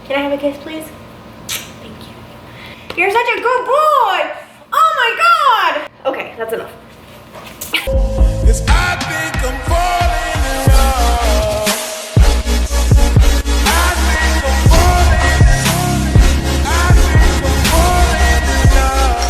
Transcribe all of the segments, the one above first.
Can I have a kiss, please? Thank you. You're such a good boy. Oh my God. Okay, that's enough. Yes, I think I'm falling in love. I think I'm falling in love. I think I'm falling in love.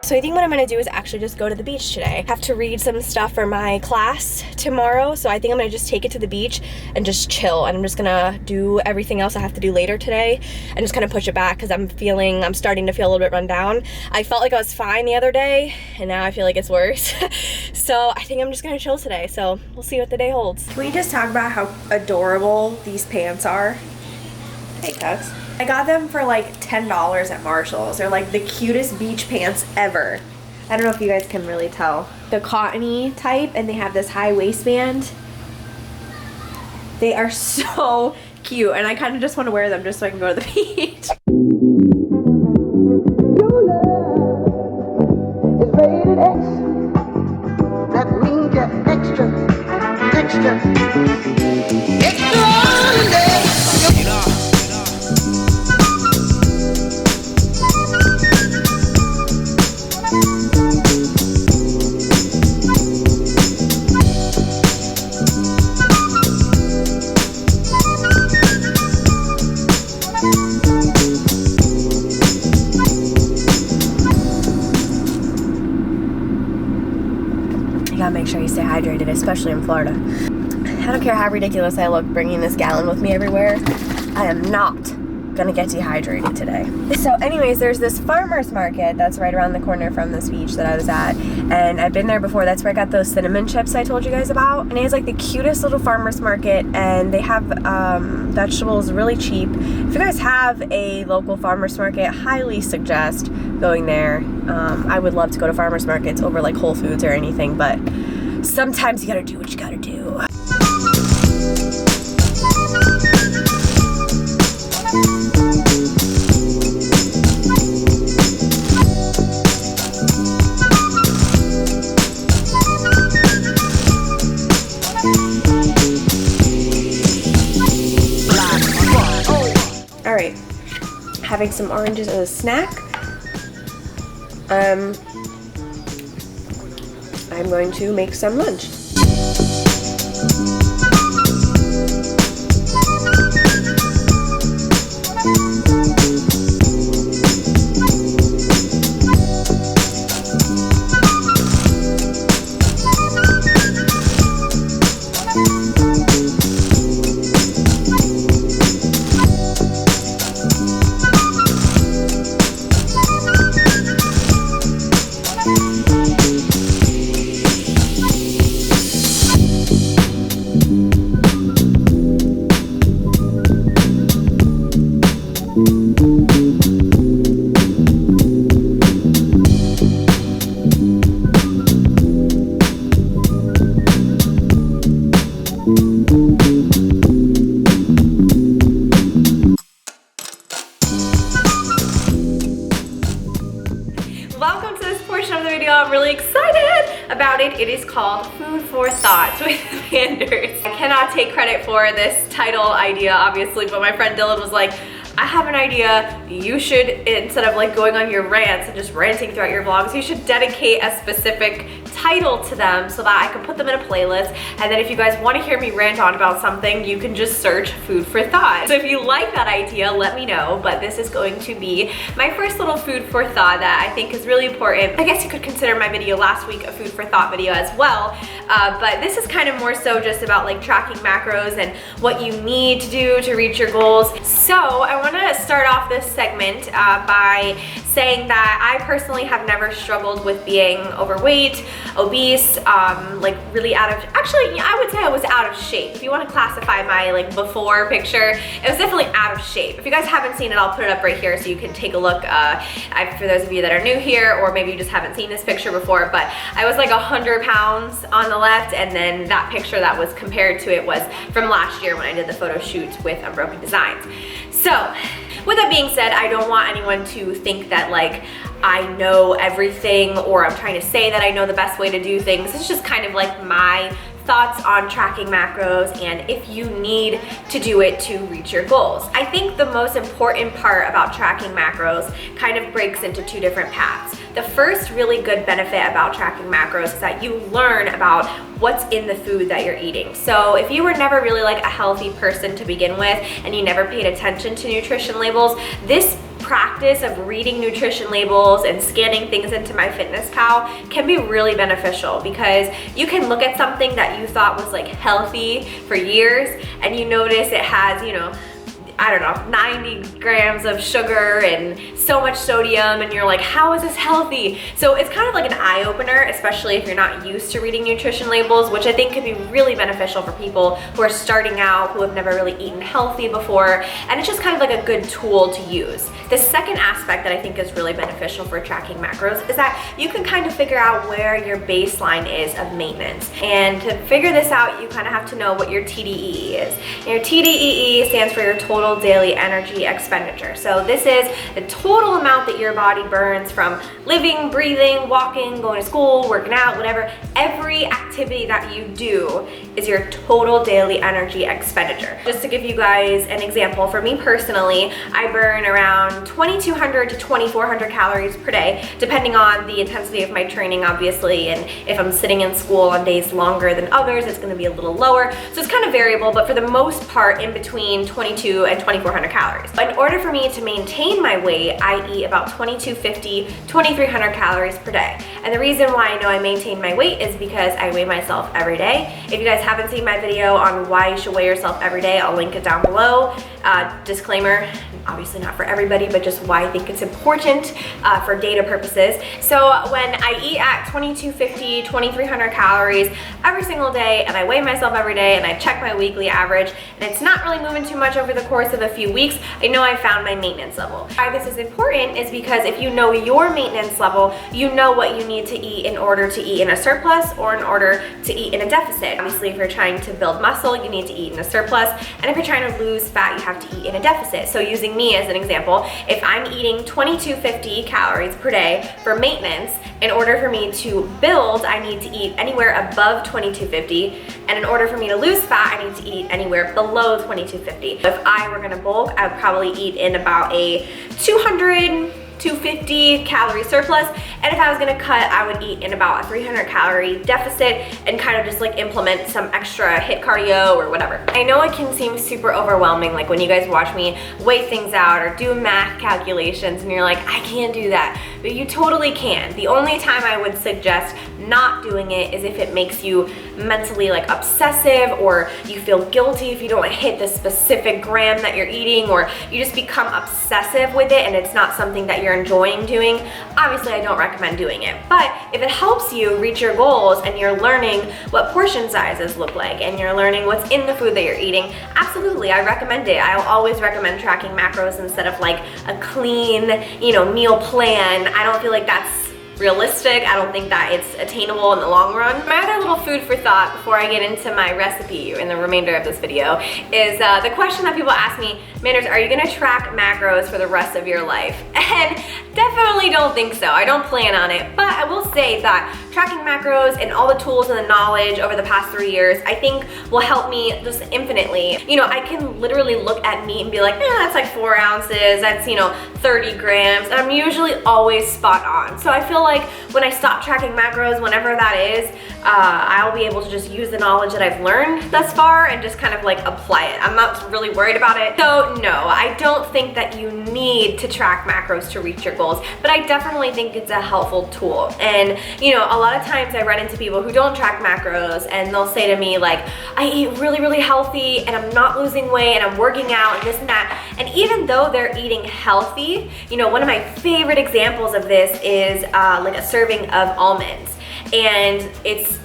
So I think what I'm gonna do is actually just go to the beach today. I have to read some stuff for my class tomorrow, so I think I'm gonna just take it to the beach and just chill. And I'm just gonna do everything else I have to do later today and just kind of push it back because I'm starting to feel a little bit run down. I felt like I was fine the other day and now I feel like it's worse. So I think I'm just gonna chill today. So we'll see what the day holds. Can we just talk about how adorable these pants are? Hey, Cuz. I got them for like $10 at Marshall's. They're like the cutest beach pants ever. I don't know if you guys can really tell. The cottony type, and they have this high waistband. They are so cute, and I kind of just want to wear them just so I can go to the beach. Your love is rated X. That means you're extraordinary. Make sure you stay hydrated, especially in Florida. I don't care how ridiculous I look bringing this gallon with me everywhere. I am not gonna get dehydrated today. So anyways, there's this farmer's market that's right around the corner from this beach that I was at, and I've been there before. That's where I got those cinnamon chips I told you guys about. And it has like the cutest little farmer's market, and they have vegetables really cheap. If you guys have a local farmer's market, highly suggest going there. I would love to go to farmer's markets over like Whole Foods or anything, but sometimes you gotta do what you gotta do. All right, having some oranges as a snack. I'm going to make some lunch. Welcome to this portion of the video. I'm really excited about it. It is called Food for Thought with Manders. I cannot take credit for this title idea, obviously, but my friend Dylan was like, I have an idea. You should, instead of like going on your rants and just ranting throughout your vlogs, you should dedicate a specific title to them so that I can put them in a playlist. And then if you guys want to hear me rant on about something, you can just search Food for Thought. So if you like that idea, let me know. But this is going to be my first little Food for Thought that I think is really important. I guess you could consider my video last week a Food for Thought video as well. But this is kind of more so just about like tracking macros and what you need to do to reach your goals. So I want to start off this segment by saying that I personally have never struggled with being overweight, obese, like really out of, actually I would say I was out of shape. If you want to classify my like before picture, it was definitely out of shape. If you guys haven't seen it, I'll put it up right here so you can take a look. For those of you that are new here, or maybe you just haven't seen this picture before, but I was like 100 pounds on the left, and then that picture that was compared to it was from last year when I did the photo shoot with Unbroken Designs. So with that being said, I don't want anyone to think that like I know everything, or I'm trying to say that I know the best way to do things. It's just kind of like my thoughts on tracking macros and if you need to do it to reach your goals. I think the most important part about tracking macros kind of breaks into two different paths. The first really good benefit about tracking macros is that you learn about what's in the food that you're eating. So if you were never really like a healthy person to begin with and you never paid attention to nutrition labels, this practice of reading nutrition labels and scanning things into MyFitnessPal can be really beneficial, because you can look at something that you thought was like healthy for years and you notice it has, you know, I don't know, 90 grams of sugar and so much sodium, and you're like, how is this healthy? So it's kind of like an eye-opener, especially if you're not used to reading nutrition labels, which I think could be really beneficial for people who are starting out, who have never really eaten healthy before, and it's just kind of like a good tool to use. The second aspect that I think is really beneficial for tracking macros is that you can kind of figure out where your baseline is of maintenance. And to figure this out, you kind of have to know what your TDEE is. And your TDEE stands for your total daily energy expenditure. So this is the total amount that your body burns from living, breathing, walking, going to school, working out, whatever. Every activity that you do is your total daily energy expenditure. Just to give you guys an example, for me personally, I burn around 2,200 to 2,400 calories per day, depending on the intensity of my training, obviously, and if I'm sitting in school on days longer than others, it's gonna be a little lower. So it's kind of variable, but for the most part, in between 22 and 2,400 calories. In order for me to maintain my weight, I eat about 2,250, 2,300 calories per day. And the reason why I know I maintain my weight is because I weigh myself every day. If you guys haven't seen my video on why you should weigh yourself every day, I'll link it down below. Disclaimer, obviously not for everybody, but just why I think it's important for data purposes. So when I eat at 2,250, 2,300 calories every single day, and I weigh myself every day, and I check my weekly average, and it's not really moving too much over the course of a few weeks, I know I found my maintenance level. Why this is important is because if you know your maintenance level, you know what you need to eat in order to eat in a surplus or in order to eat in a deficit. Obviously, if you're trying to build muscle, you need to eat in a surplus, and if you're trying to lose fat, you have to eat in a deficit. So using me as an example, if I'm eating 2,250 calories per day for maintenance, in order for me to build, I need to eat anywhere above 2,250, and in order for me to lose fat, I need to eat anywhere below 2,250. If I were gonna bulk, I would probably eat in about a 250 calorie surplus, and if I was gonna cut, I would eat in about a 300 calorie deficit and kind of just like implement some extra HIIT cardio or whatever. I know it can seem super overwhelming, like when you guys watch me weigh things out or do math calculations and you're like, I can't do that, but you totally can. The only time I would suggest not doing it is if it makes you mentally like obsessive, or you feel guilty if you don't hit the specific gram that you're eating, or you just become obsessive with it and it's not something that you're enjoying doing. Obviously, I don't recommend doing it, but if it helps you reach your goals and you're learning what portion sizes look like and you're learning what's in the food that you're eating, absolutely, I recommend it. I'll always recommend tracking macros instead of like a clean, meal plan. I don't feel like that's realistic. I don't think that it's attainable in the long run. My other little food for thought before I get into my recipe in the remainder of this video is the question that people ask me, Manners, are you gonna track macros for the rest of your life? And definitely don't think so. I don't plan on it, but I will say that tracking macros and all the tools and the knowledge over the past 3 years, I think will help me just infinitely. I can literally look at meat and be like, that's like 4 ounces, that's 30 grams, and I'm usually always spot on. So I feel like when I stop tracking macros, whenever that is, I'll be able to just use the knowledge that I've learned thus far and just kind of like apply it. I'm not really worried about it. So no, I don't think that you need to track macros to reach your goals, but I definitely think it's a helpful tool. And a lot of times I run into people who don't track macros and they'll say to me like, I eat really, really healthy and I'm not losing weight and I'm working out and this and that. And even though they're eating healthy, one of my favorite examples of this is like a serving of almonds, and it's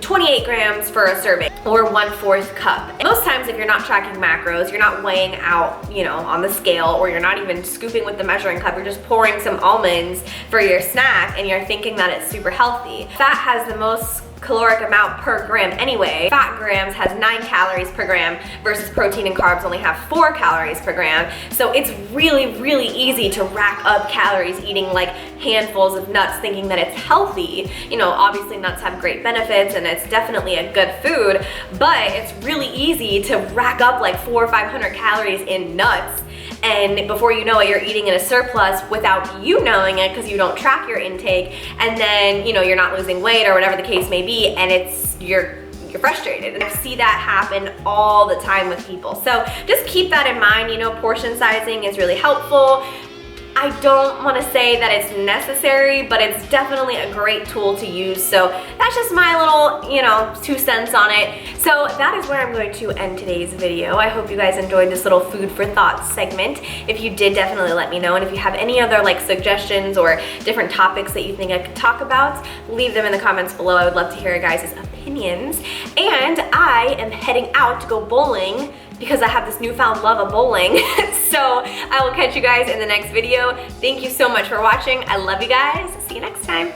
28 grams for a serving, or 1/4 cup. And most times if you're not tracking macros, you're not weighing out, on the scale, or you're not even scooping with the measuring cup, you're just pouring some almonds for your snack and you're thinking that it's super healthy. Fat has the most caloric amount per gram anyway. Fat grams has 9 calories per gram versus protein and carbs only have 4 calories per gram. So it's really, really easy to rack up calories eating like handfuls of nuts thinking that it's healthy. Obviously nuts have great benefits and it's definitely a good food, but it's really easy to rack up like 400 or 500 calories in nuts. And before you know it, you're eating in a surplus without you knowing it because you don't track your intake, and then you're not losing weight or whatever the case may be, and you're frustrated. And I see that happen all the time with people. So just keep that in mind. Portion sizing is really helpful. I don't want to say that it's necessary, but it's definitely a great tool to use. So that's just my little, 2 cents on it. So that is where I'm going to end today's video. I hope you guys enjoyed this little food for thought segment. If you did, definitely let me know. And if you have any other like suggestions or different topics that you think I could talk about, leave them in the comments below. I would love to hear your guys' opinions. And I am heading out to go bowling because I have this newfound love of bowling. So I will catch you guys in the next video. Thank you so much for watching. I love you guys. See you next time.